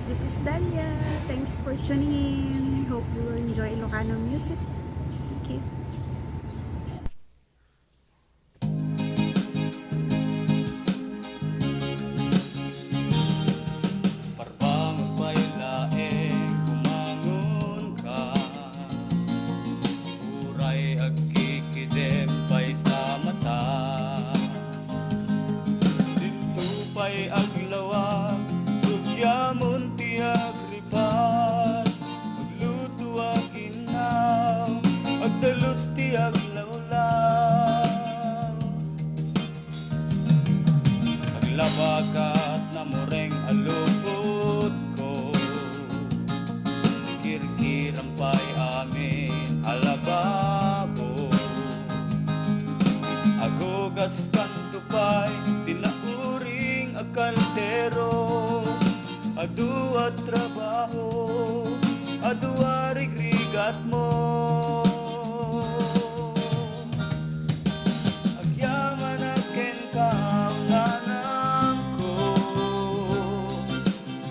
guys, this is Dalia. Thanks for tuning in. Hope you will enjoy Ilocano music. Okay. Parbangon pa'y laeng bumangon ka, uray agkikidem pa'y tamata. Dito pa'y aglawag, tugyamon ti agripat, magluto ag inaw, agdalos ti aglawlaw. Aglabakat na moreng alupot ko, kirkirang pa'y amin alababo. Agugas kanto pa'y tinauring akaldero, adua trabaho, adua rigrigat mo. Agyaman akin kaunanang ko,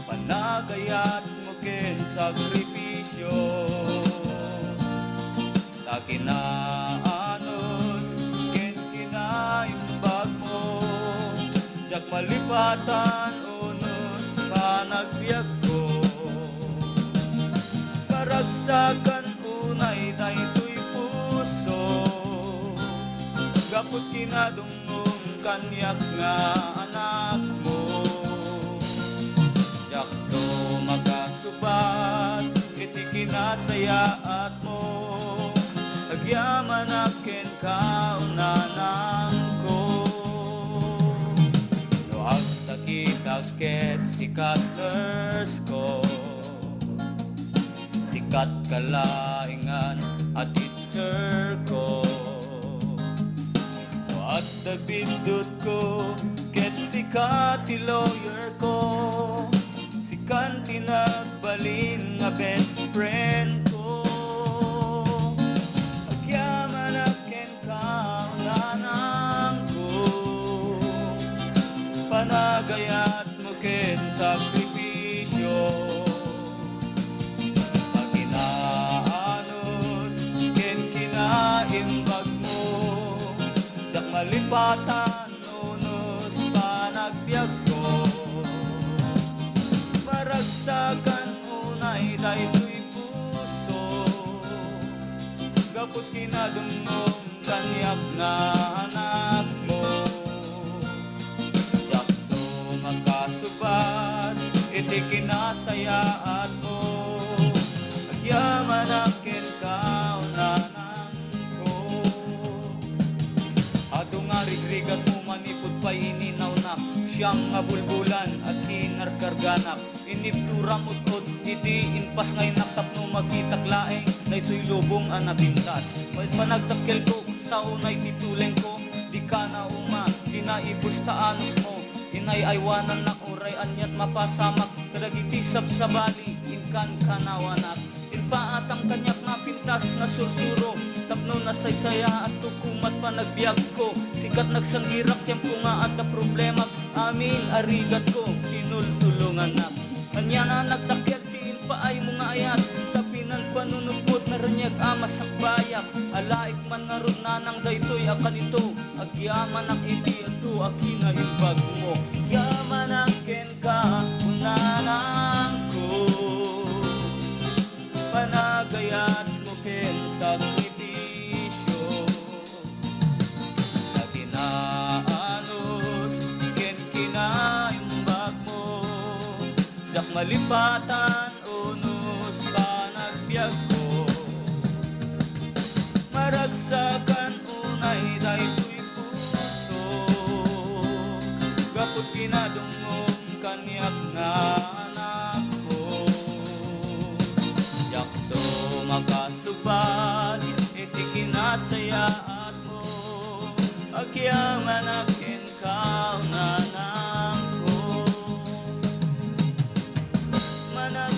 panagayat mo ken sakripisyo. Takinaanos ken kinaimbag mo, jak malipatan unos panagbiag ko. Karagsakan unay daytoy puso, gapot kinadungong kanyak nga anak mo. Jak to magasubat, iti kinasayaat mo, agyaman akin kaunanang ko. No agtakitaket sikat nurse ko, sikat kalaingan at teacher ko. No at nagbindot ko, ket sikat ti lawyer ko, sikat tinagbalin nga best friend ko. Agyaman akin kaunanang ko, panagayat mo ken sakripisyo. Paginaanos ken kinaimbag mo, dak malipatan unos panagbiag ko. Maragsakan unay daytoy puso, gapot kinadungong kanyak nga anak mo. Jak to magkasubat, iti kinasayaat mo, agyaman akin kaunanang ko. Ado nga rigrigat mo manipod pa'y ininawnak, siyang nga bulbulan at kinarkarganak. Iniptura mo't iti inpas ngay naktapno magitak laeng, daytoy lubong anabintas. May panagtakkel ko sa unay tituleng ko, di ka na uma, di naibos ta anos mo. Inay aywanan na uray anyat mapasamak, kadagiti sabsabali inkan kanawanak. Inpaatang kanyak na pintas na sursuro, tapno na saysaya at tukumat panagbiag ko. Sikat nagsanggirak tiyempo nga at na problema, amin arigat ko, kinultulungan na. Kanya na nagtakyat, diin pa ay mga ayat, tapinan panunupot na ranyag amas ang bayak. Alaik man narod nanang daytoy akanito, agyaman ang iti ato akina imbag mo. Yaman akin ka unanang ko, panagayat mo ken sakripisyo. Taginaanos ken kinaimbag mo, jak malipatan unos panagbiag ko. Maragsakan unay daytoy puso, gapot kinadungong kanyak nga anak mo. Jak to makasubat, iti kinasayaat mo, agyaman akin kaunanang ko. Manag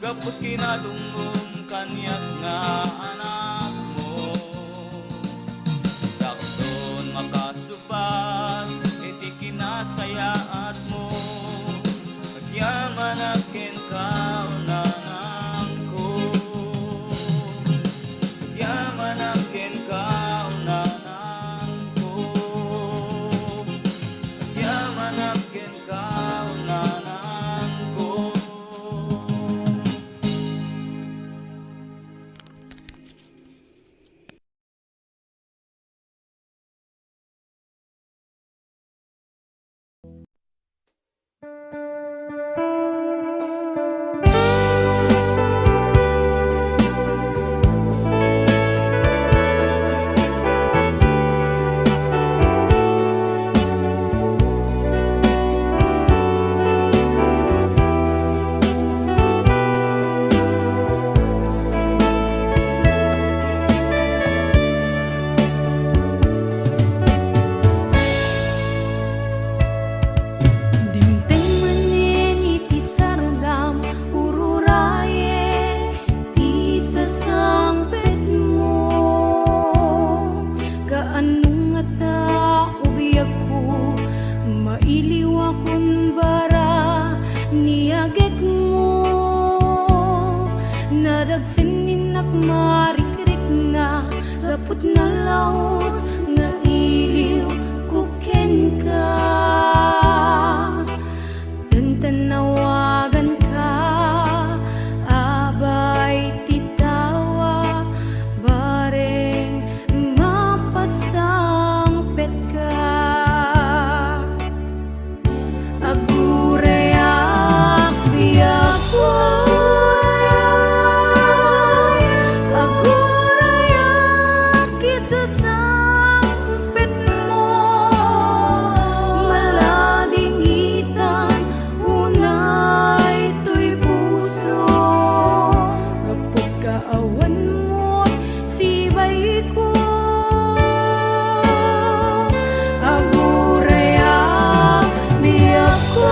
Kapag kinalungom kanyak nga anak mo, dakton makasupat, iti kinasayaat mo, agyaman akin kaunanan ko, agyaman akin kaunanan ko, agyaman akin kaunanan ko. Dimteng manin iti sardam ururaye ti sasangpet mo, kaanong nga ta ubiyag ko mailiw akong bara niyagek mo, nadagsin nak marikrik na gapot na laos nga iliw kuken ka. Dan tanawagan ka, abay titawa, bareng mapasangpet ka. Agurayak biyakway, agurayak isasangpet mo, malading itan unay to'y puso, kapag kaawan mo't sibay ko. Agurayak biyakway,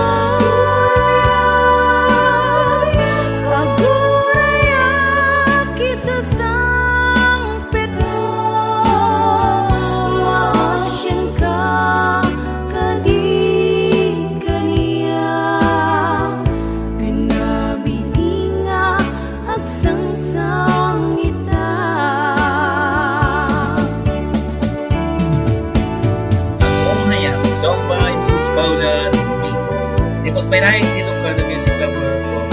agurayak isasangpet mo, maasyan ka kadi kaniya, binabiinga agsangsangita. Umaya, song by Miss Paula Rubin. Ipagpirahin Ilocano Music Lover from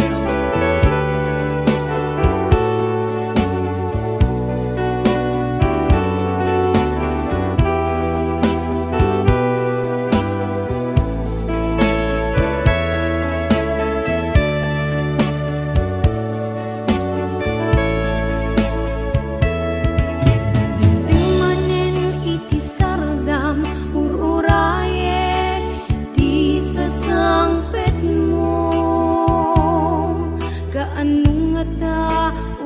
Dimteng manen iti sardam ururaye ti sasangpet mo, kaanong nga ta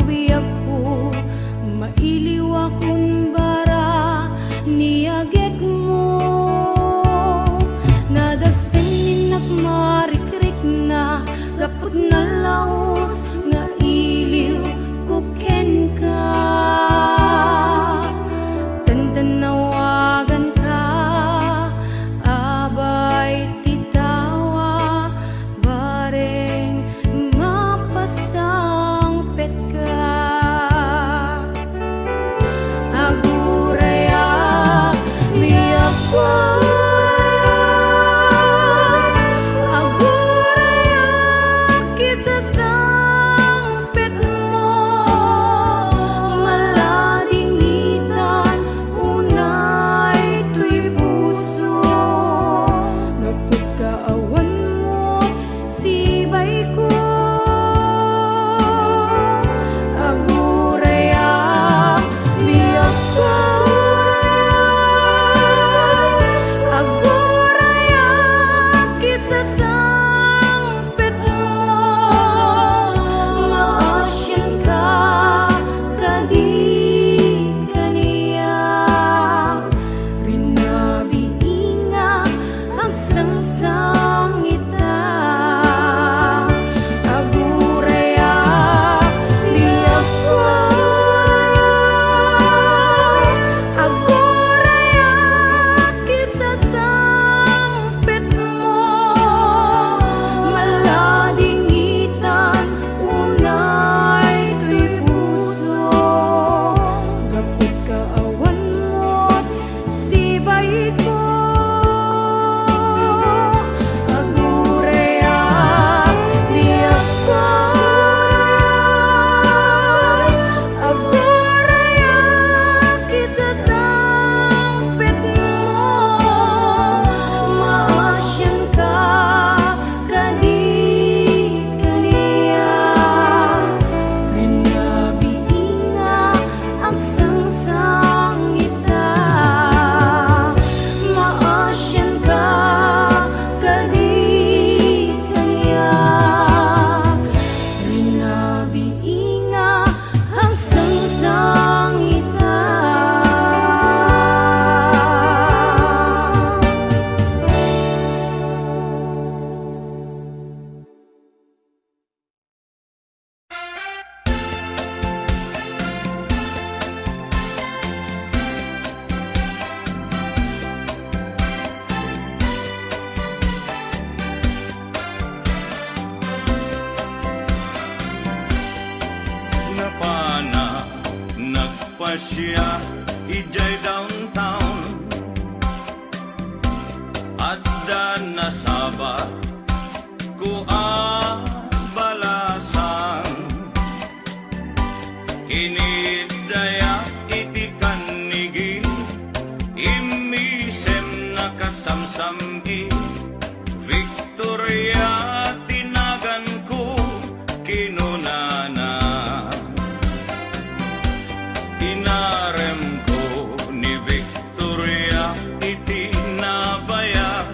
ubiyag ko mailiw akong bara niyagek mo, nadagsin nak marikrik na gapot na laos nga iliw kuken ka. Tandanawagan ka, abay titawa, bareng mapasangpet ka. Agurayak nagpasya ijay downtown at nasaba ko balasan kinidaya iti kanigi imisem nakasamsami Victoria tinagan ko kinunana inarem ko ni Victoria iti nabaya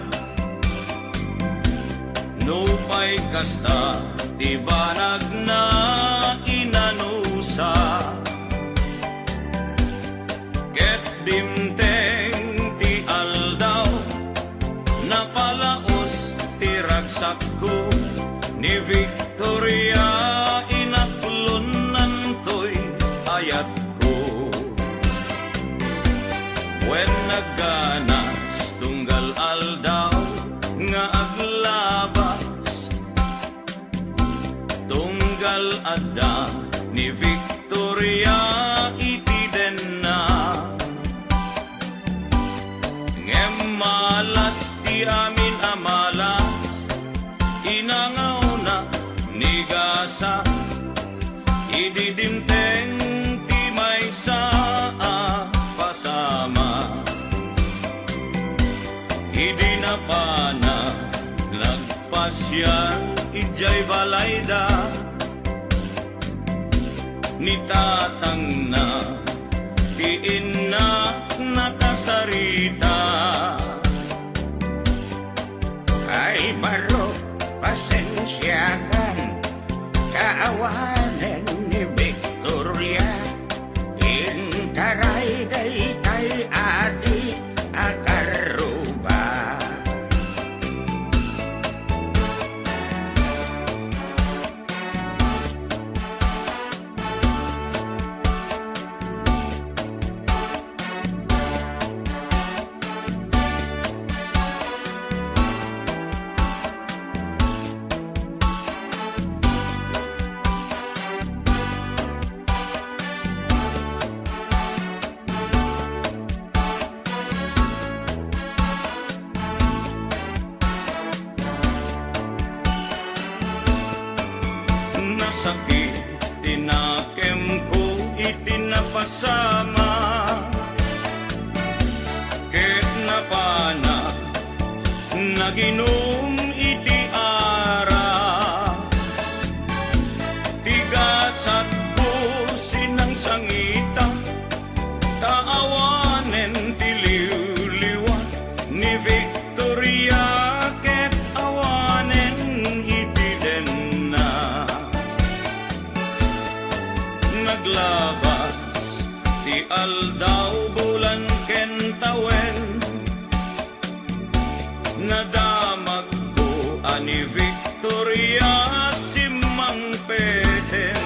nupay kasta ti banag na inanusa ket dimteng ti aldaw napalaos ti ragsak ko ni Victoria inaklon nantoy ayat ko when nagganas tunggal aldaw nga aglabas tunggal adda ni Victoria iti denna ngem malas ti amin amalas inangaw na ni gasa ididimteng ti may saa pasama idi na pana nagpasyan ijay balayda ni tatang na tiin na nakasarita ay baro pasensyakan kaawanan ni Victoria intaray day kay ati akaruba nasakit tinakem ko itinapasama ket napana naginom iti ara tigasat ko sinang sangita taawanen ti liwliwan ni Victoria ket awanen iti denna naglabas ti aldaw bulan ken tawen nadamag ko ani Victoria simang peten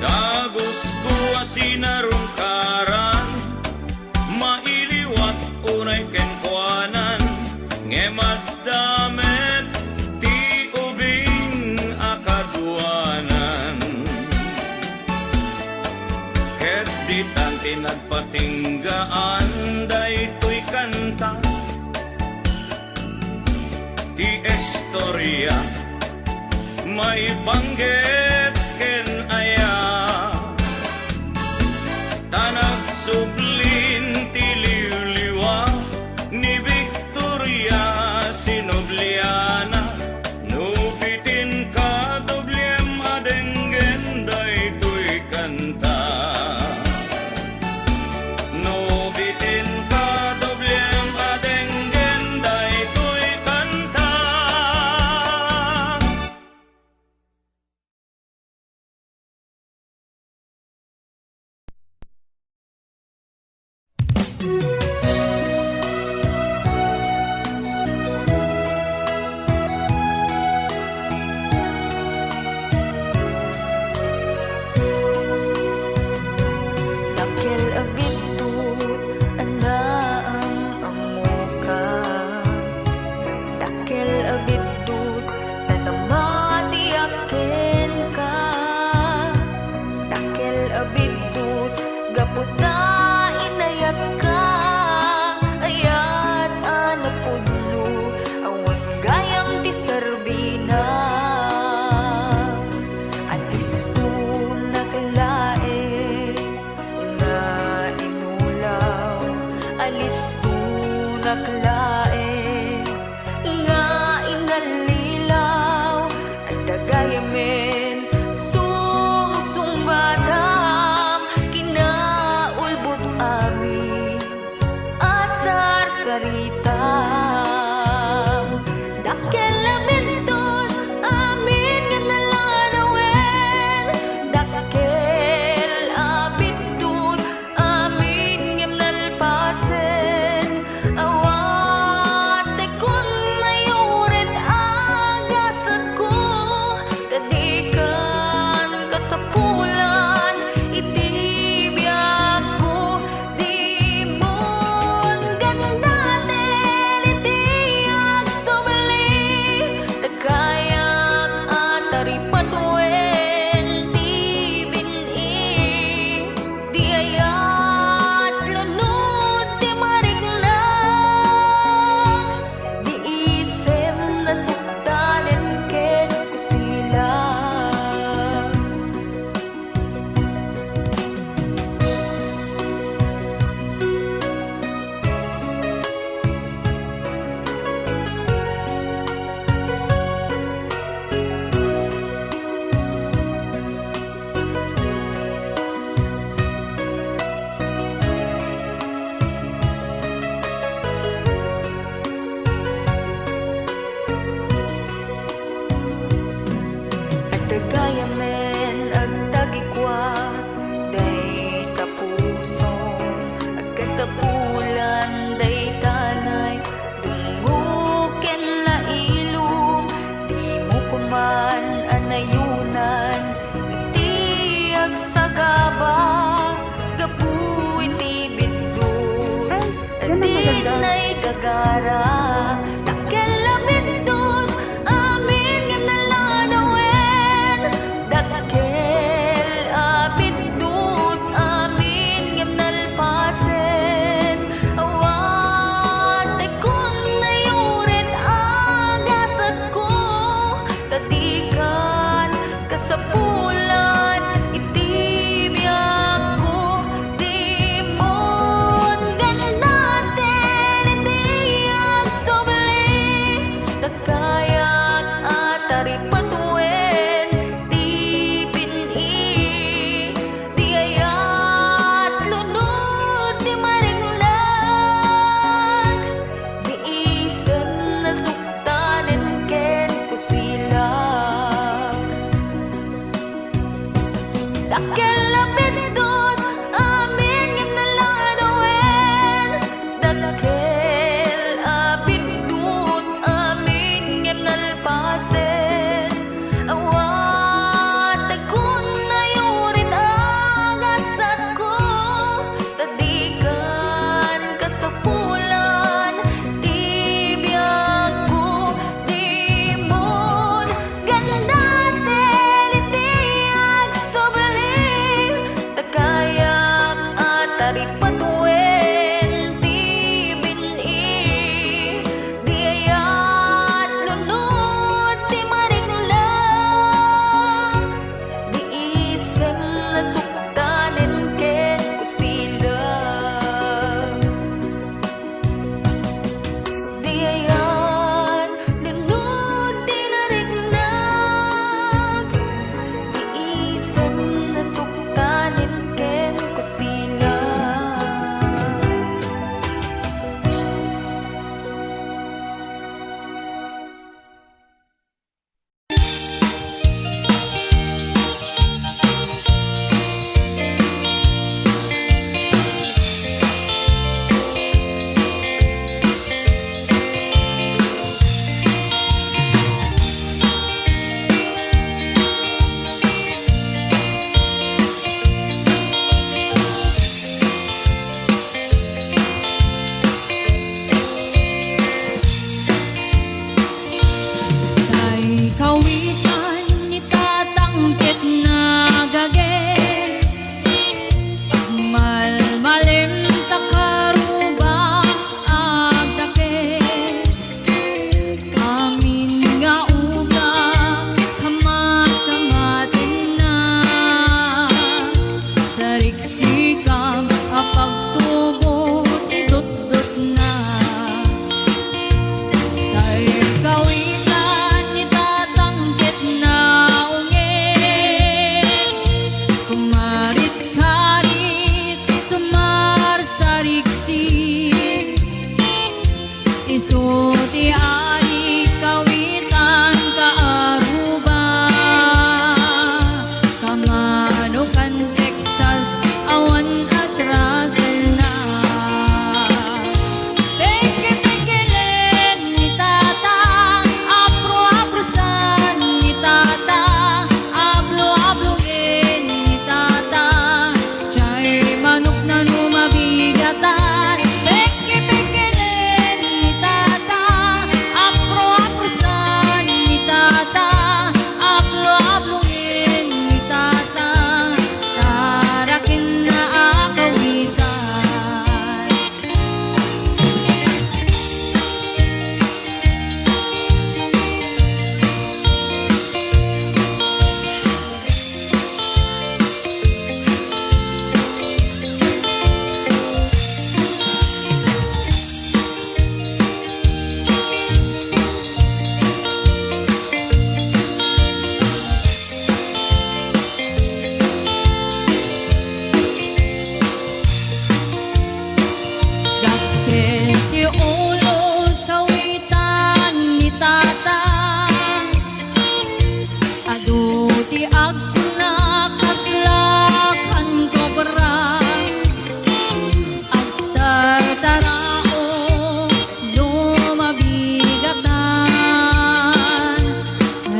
dagos ko asinarungkaran mailiwat unay ken kuanan ngemat damet ti ubing akaduanan ket ditan tinagpatinggaan daytoy kanta ti istorya may banggit ken aya tanag sublin ti liwliwa ni Victoria sinubliana nubitin ka doblem adenggen daytoy kanta nubitin Taggayamen sung badam kinaulbot ami asar sarita dakkel labinton amin nga nalanawen dakkel abitun amin nga nalpasen awat tekon mayuret agasat ko tadikan kasapulan itibiyag ko di mon ganda itiyag sobali tagayak atari patuen tibini di ayat lunod di mariglang di isem na suktanen ken ko sila. Taggayamen ag tagikwa day tapuson ag kasapulan day tanay dunguken lailom di mo kuman anayunan iti ag sagaba gapu iti bindur di nay gagara dakkel labindon amin ngem nalanawen dakkel abitut amin ngem nalpasen awat tekon nayuret agasat ko tadikan kasapulan itibiyag ko di mon ganda itiyag sobali tagayak atari patuen tibini di ayat lunod di mariglag di isem na suktanen ken ko sila dakkel labindon amin ngem nalanawen dakkel abitut amin ngem nalpasen awat tekon nayurit agasat ko tadikan kasapulan tibiyag ko di mon ganda itiyag sobali tagayak atari patuen tibini di ayat lunod di mariglang di isem na suktanen ken ko sila di ayat lunod di nariglang di isem na suktanen ken ko sila. agnakaslakan kobra agtartarao dumabigatan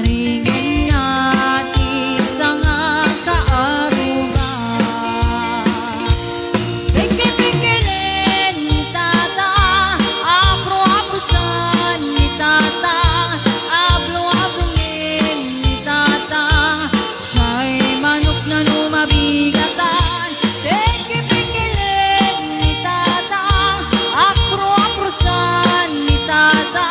ringin natin sa nga kaaruga pikipikilin ni tata apro-aprosan ni tata ablo-ablongin ni tata siya'y manok na lumabigatan pikipikilin ni tata apro-aprosan ni tata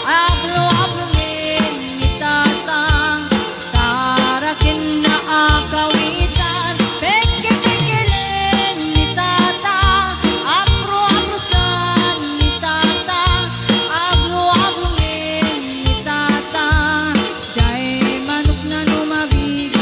ablo-ablongin ni tata tarakin na akawitan pikipikilin ni tata apro-aprosan ni tata ablo-ablongin ni tata siya'y manok na lumabigatan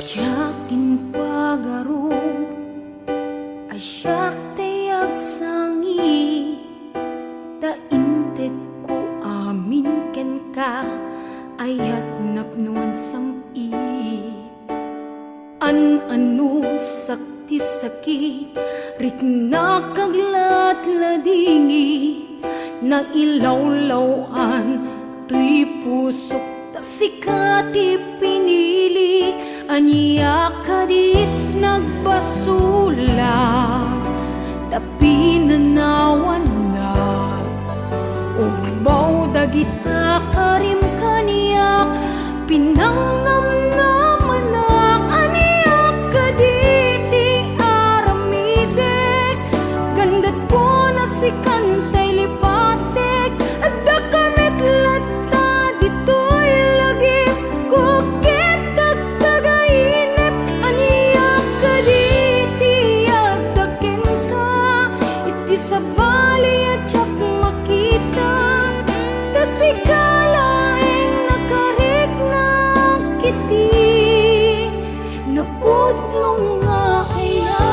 Tiyakin pagaro asyak tayag sangi tainted ko amin ken ka ayat napnuan samit an-ano sakti sakit rit nakaglat ladingi na ilawlawan tuy pusok ta sikati pinili aniya kadit nagbasula tapi nanawan na ugbaw dagita karim kaniyak pinangnamnaman na aniyak kaditi aramidek gandat ko na si kantay lipatek adda kamit latta dito'y lagi kukit tagainip aniyak kaditi agdakin ka iti sa bali at tsak makita tasikalaing nakarik na kiti napudlong nga kaya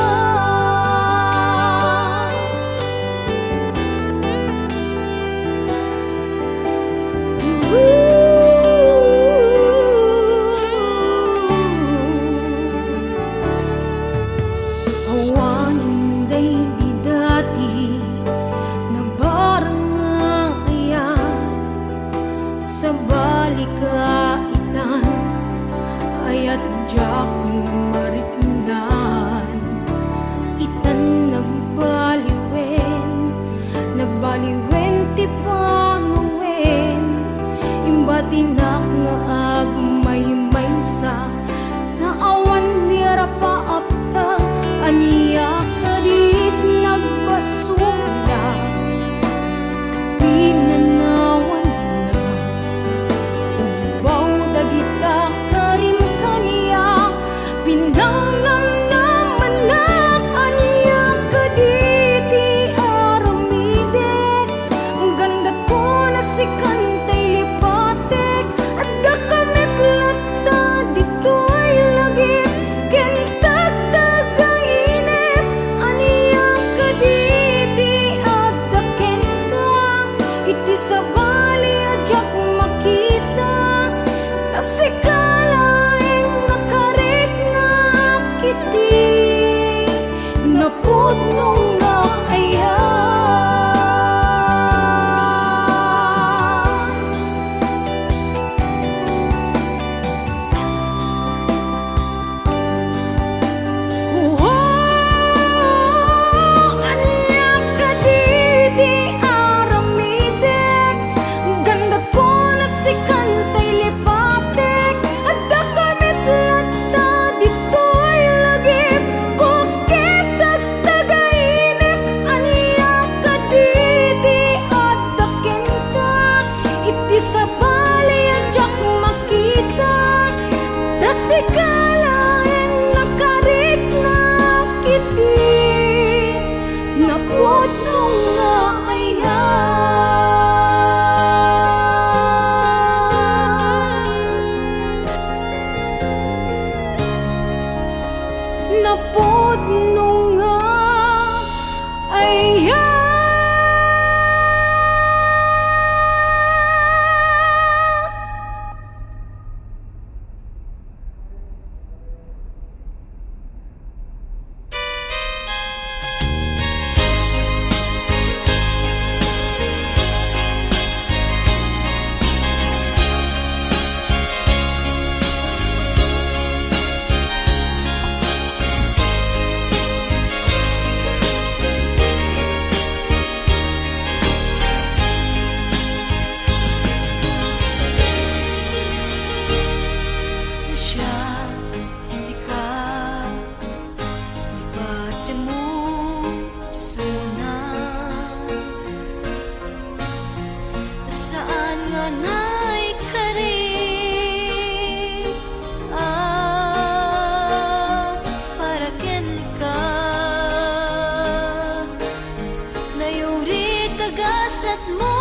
awanin day di dati napod nung nga aya. Napod nung nga aya. At mo